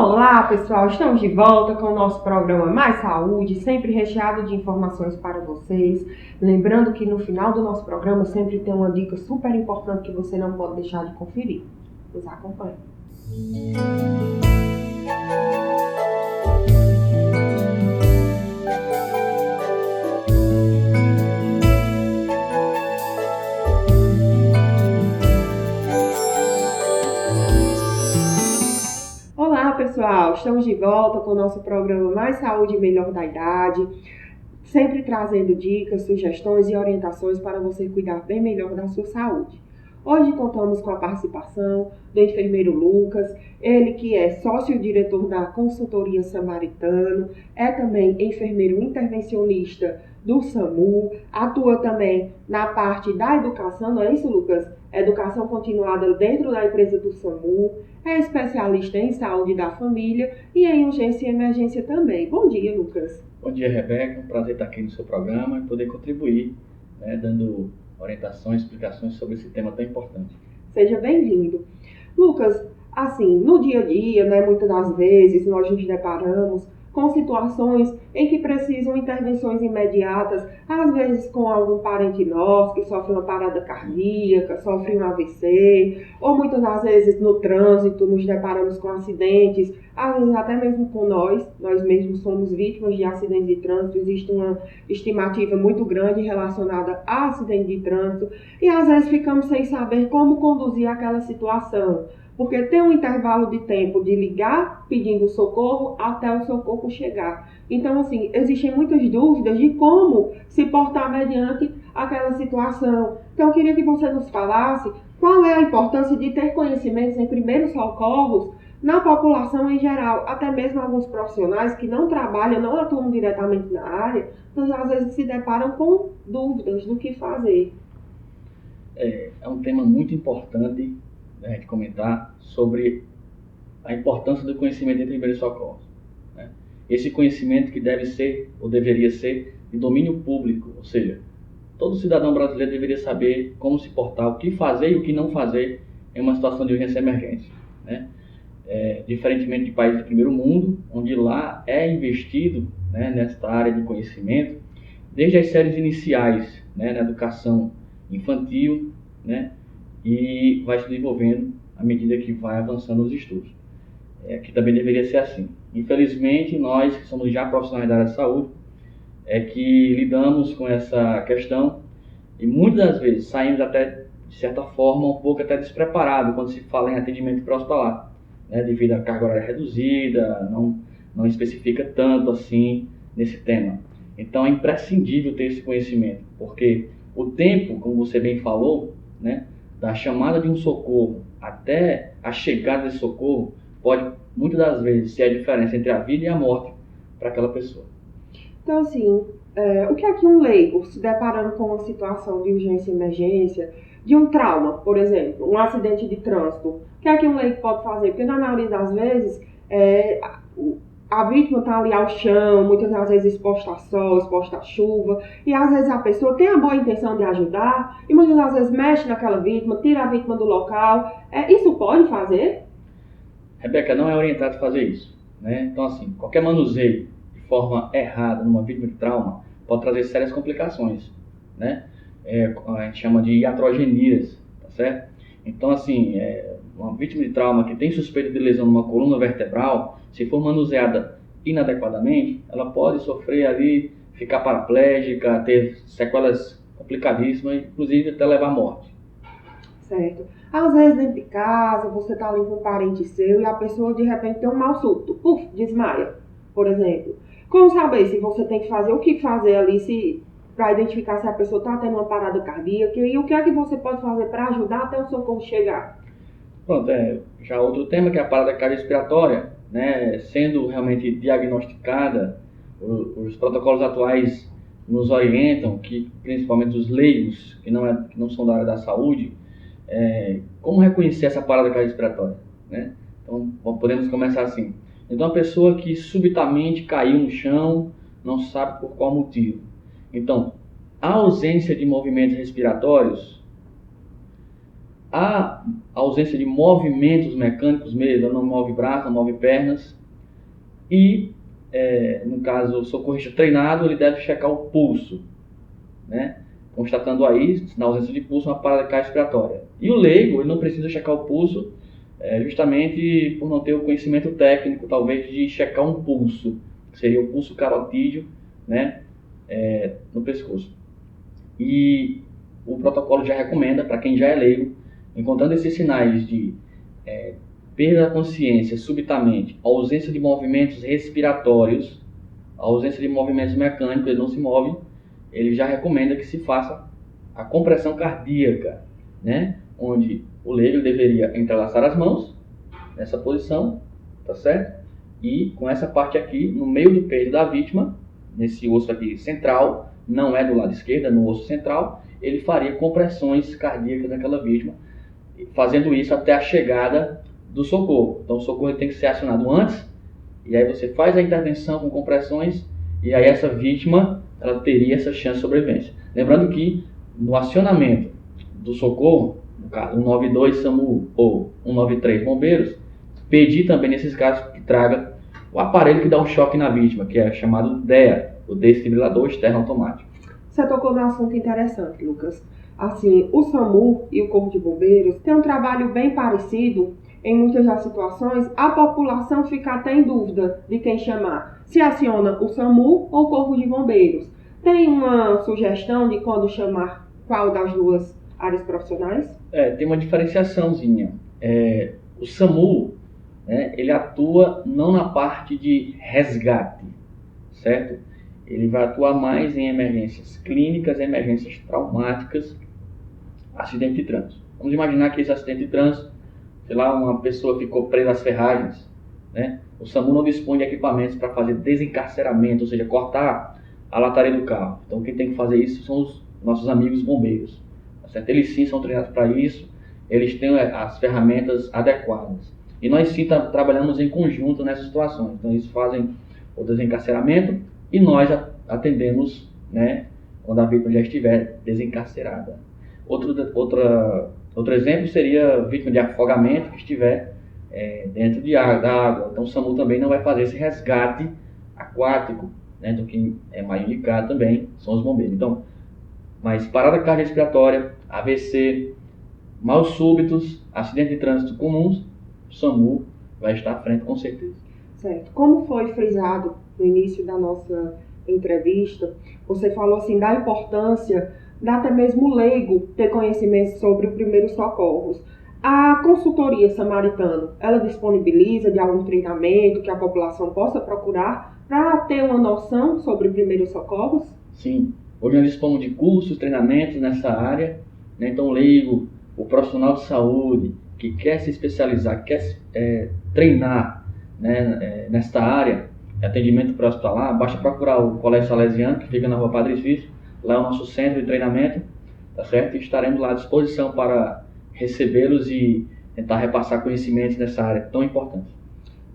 Olá, pessoal! Estamos de volta com o nosso programa Mais Saúde, sempre recheado de informações para vocês. Lembrando que no final do nosso programa sempre tem uma dica super importante que você não pode deixar de conferir. Nos acompanhe. Olá, pessoal! Estamos de volta com o nosso programa Mais Saúde e Melhor da Idade, sempre trazendo dicas, sugestões e orientações para você cuidar bem melhor da sua saúde. Hoje contamos com a participação do enfermeiro Lucas, ele que é sócio-diretor da Consultoria Samaritano, é também enfermeiro intervencionista do SAMU, atua também na parte da educação, não é isso, Lucas? Educação continuada dentro da empresa do SAMU, é especialista em saúde da família e em urgência e emergência também. Bom dia, Lucas. Bom dia, Rebeca. Um prazer estar aqui no seu programa e poder contribuir, dando orientações, explicações sobre esse tema tão importante. Seja bem-vindo. Lucas, assim, no dia a dia, muitas das vezes nós nos deparamos com situações em que precisam intervenções imediatas, às vezes com algum parente nosso que sofre uma parada cardíaca, sofre um AVC, ou muitas das vezes no trânsito nos deparamos com acidentes, às vezes até mesmo com nós mesmos somos vítimas de acidentes de trânsito, existe uma estimativa muito grande relacionada a acidente de trânsito, e às vezes ficamos sem saber como conduzir aquela situação. Porque tem um intervalo de tempo de ligar pedindo socorro até o socorro chegar. Então, assim, existem muitas dúvidas de como se portar mediante aquela situação. Então, eu queria que você nos falasse qual é a importância de ter conhecimentos em primeiros socorros na população em geral. Até mesmo alguns profissionais que não trabalham, não atuam diretamente na área, então às vezes se deparam com dúvidas do que fazer. É um tema muito importante de comentar sobre a importância do conhecimento em primeiros socorros. Esse conhecimento que deve ser, ou deveria ser, de domínio público, ou seja, todo cidadão brasileiro deveria saber como se portar, o que fazer e o que não fazer em uma situação de urgência e emergência. Diferentemente de países do primeiro mundo, onde lá é investido nesta área de conhecimento, desde as séries iniciais, na educação infantil, e vai se desenvolvendo à medida que vai avançando os estudos. Que também deveria ser assim. Infelizmente, nós que somos já profissionais da área de saúde, que lidamos com essa questão e muitas das vezes saímos até, de certa forma, um pouco até despreparados quando se fala em atendimento pré-hospitalar, devido à carga horária reduzida, não especifica tanto assim nesse tema. Então é imprescindível ter esse conhecimento, porque o tempo, como você bem falou, da chamada de um socorro até a chegada desse socorro pode, muitas das vezes, ser a diferença entre a vida e a morte para aquela pessoa. Então, assim, o que é que um leigo, se deparando com uma situação de urgência e emergência, de um trauma, por exemplo, um acidente de trânsito, o que é que um leigo pode fazer? Porque, na maioria das vezes, a vítima está ali ao chão, muitas das vezes exposta a sol, exposta a chuva, e às vezes a pessoa tem a boa intenção de ajudar, e muitas das vezes mexe naquela vítima, tira a vítima do local. Isso pode fazer? Rebeca, não é orientado a fazer isso. Então, assim, qualquer manuseio de forma errada numa vítima de trauma pode trazer sérias complicações. A gente chama de iatrogenias, tá certo? Então, assim, uma vítima de trauma que tem suspeita de lesão numa coluna vertebral, se for manuseada inadequadamente, ela pode sofrer ali, ficar paraplégica, ter sequelas complicadíssimas, inclusive até levar à morte. Certo. Às vezes dentro de casa, você está ali com um parente seu e a pessoa de repente tem um mal súbito, desmaia, por exemplo. Como saber se você tem que fazer, o que fazer ali para identificar se a pessoa está tendo uma parada cardíaca e o que é que você pode fazer para ajudar até o socorro chegar? Pronto, já outro tema que é a parada cardiorrespiratória, sendo realmente diagnosticada, os protocolos atuais nos orientam que, principalmente os leigos, que não são da área da saúde, como reconhecer essa parada cardiorrespiratória, Então, podemos começar assim. Então, a pessoa que subitamente caiu no chão, não sabe por qual motivo. Então, a ausência de movimentos respiratórios A ausência de movimentos mecânicos mesmo, não move braço, não move pernas. E, no caso, o socorrista treinado, ele deve checar o pulso, né? Constatando aí, na ausência de pulso, uma parada cardiorrespiratória. E o leigo, ele não precisa checar o pulso, justamente por não ter o conhecimento técnico, talvez, de checar um pulso, que seria o pulso carotídeo, né? No pescoço. E o protocolo já recomenda, para quem já é leigo, encontrando esses sinais de perda da consciência subitamente, ausência de movimentos respiratórios, ausência de movimentos mecânicos, ele não se move, ele já recomenda que se faça a compressão cardíaca, né? Onde o leigo deveria entrelaçar as mãos, nessa posição, tá certo? E com essa parte aqui, no meio do peito da vítima, nesse osso aqui central, não é do lado esquerdo, é no osso central, ele faria compressões cardíacas naquela vítima, fazendo isso até a chegada do socorro. Então o socorro tem que ser acionado antes, e aí você faz a intervenção com compressões, e aí essa vítima ela teria essa chance de sobrevivência. Lembrando que no acionamento do socorro, no caso 192 SAMU ou 193 bombeiros, pedir também nesses casos que traga o aparelho que dá um choque na vítima, que é chamado DEA, o desfibrilador externo automático. Você tocou num assunto interessante, Lucas. Assim, o SAMU e o Corpo de Bombeiros têm um trabalho bem parecido. Em muitas das situações, a população fica até em dúvida de quem chamar. Se aciona o SAMU ou o Corpo de Bombeiros. Tem uma sugestão de quando chamar qual das duas áreas profissionais? Tem uma diferenciaçãozinha. O SAMU, né, ele atua não na parte de resgate, certo? Ele vai atuar mais em emergências clínicas, emergências traumáticas, acidente de trânsito. Vamos imaginar que esse acidente de trânsito, sei lá, uma pessoa ficou presa às ferragens, né? O SAMU não dispõe de equipamentos para fazer desencarceramento, ou seja, cortar a lataria do carro. Então quem tem que fazer isso são os nossos amigos bombeiros, tá certo? Eles sim são treinados para isso, eles têm as ferramentas adequadas. E nós sim trabalhamos em conjunto nessas situações. Então eles fazem o desencarceramento e nós atendemos, né, quando a vítima já estiver desencarcerada. Outro exemplo seria a vítima de afogamento que estiver dentro da água. Então o SAMU também não vai fazer esse resgate aquático, né? Então quem é mais indicado também são os bombeiros. Então, mas parada cardiorrespiratória, AVC, maus súbitos, acidente de trânsito comuns, o SAMU vai estar à frente com certeza. Certo. Como foi frisado no início da nossa entrevista, você falou assim da importância da até mesmo o leigo ter conhecimento sobre o primeiros socorros. A consultoria Samaritano, ela disponibiliza de algum treinamento que a população possa procurar para ter uma noção sobre primeiros socorros? Sim. Hoje nós dispomos de cursos, treinamentos nessa área, né? Então o leigo, o profissional de saúde que quer se especializar, quer treinar, né, nesta área, atendimento pré-hospitalar, basta procurar o Colégio Salesiano, que fica na Rua Padre Cícero, lá é o nosso centro de treinamento, tá certo? E estaremos lá à disposição para recebê-los e tentar repassar conhecimentos nessa área tão importante.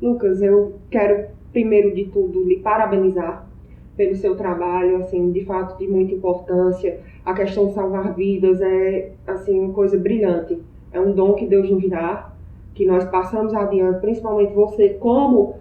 Lucas, eu quero, primeiro de tudo, lhe parabenizar pelo seu trabalho, assim, de fato de muita importância. A questão de salvar vidas é, assim, uma coisa brilhante. É um dom que Deus nos dá, que nós passamos adiante, principalmente você como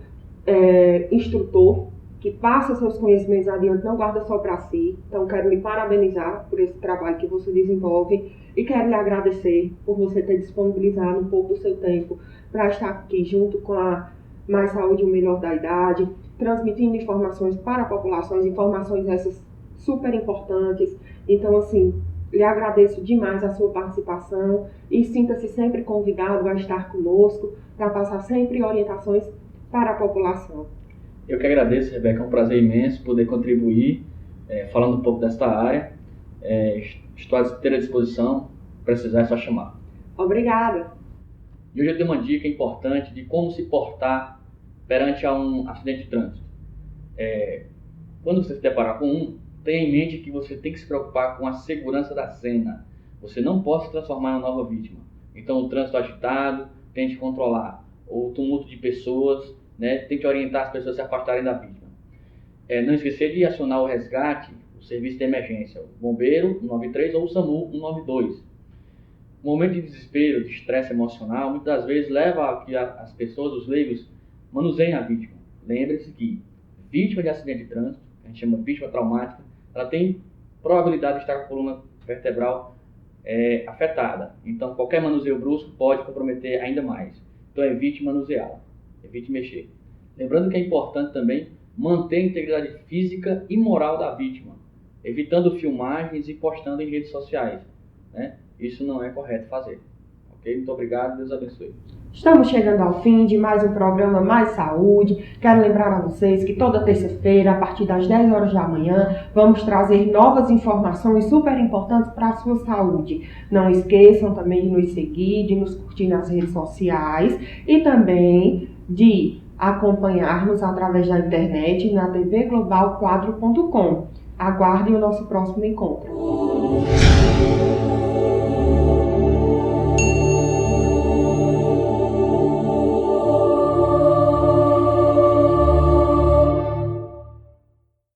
instrutor, que passa seus conhecimentos adiante, não guarda só para si. Então, quero lhe parabenizar por esse trabalho que você desenvolve e quero lhe agradecer por você ter disponibilizado um pouco do seu tempo para estar aqui junto com a Mais Saúde e o Melhor da Idade, transmitindo informações para a população, informações essas super importantes. Então, assim, lhe agradeço demais a sua participação e sinta-se sempre convidado a estar conosco para passar sempre orientações para a população. Eu que agradeço, Rebeca, é um prazer imenso poder contribuir, falando um pouco desta área. Estou à inteira disposição, precisar é só chamar. Obrigada. E hoje eu tenho uma dica importante de como se portar perante a um acidente de trânsito. Quando você se deparar com um, tenha em mente que você tem que se preocupar com a segurança da cena. Você não pode se transformar em uma nova vítima. Então o trânsito agitado, tente controlar. O tumulto de pessoas, né? Tente orientar as pessoas a se afastarem da vítima. Não esquecer de acionar o resgate, o serviço de emergência, o bombeiro 193 ou o SAMU 192. O momento de desespero, de estresse emocional, muitas das vezes leva a que as pessoas, os leigos, manuseiem a vítima. Lembre-se que vítima de acidente de trânsito, a gente chama de vítima traumática, ela tem probabilidade de estar com a coluna vertebral afetada. Então, qualquer manuseio brusco pode comprometer ainda mais. Então, evite manuseá-la, evite mexer. Lembrando que é importante também manter a integridade física e moral da vítima, evitando filmagens e postando em redes sociais, né? Isso não é correto fazer. Ok? Muito obrigado, Deus abençoe. Estamos chegando ao fim de mais um programa Mais Saúde. Quero lembrar a vocês que toda terça-feira, a partir das 10 horas da manhã, vamos trazer novas informações super importantes para a sua saúde. Não esqueçam também de nos seguir, de nos curtir nas redes sociais e também de acompanhar-nos através da internet na tvglobal4.com. Aguardem o nosso próximo encontro.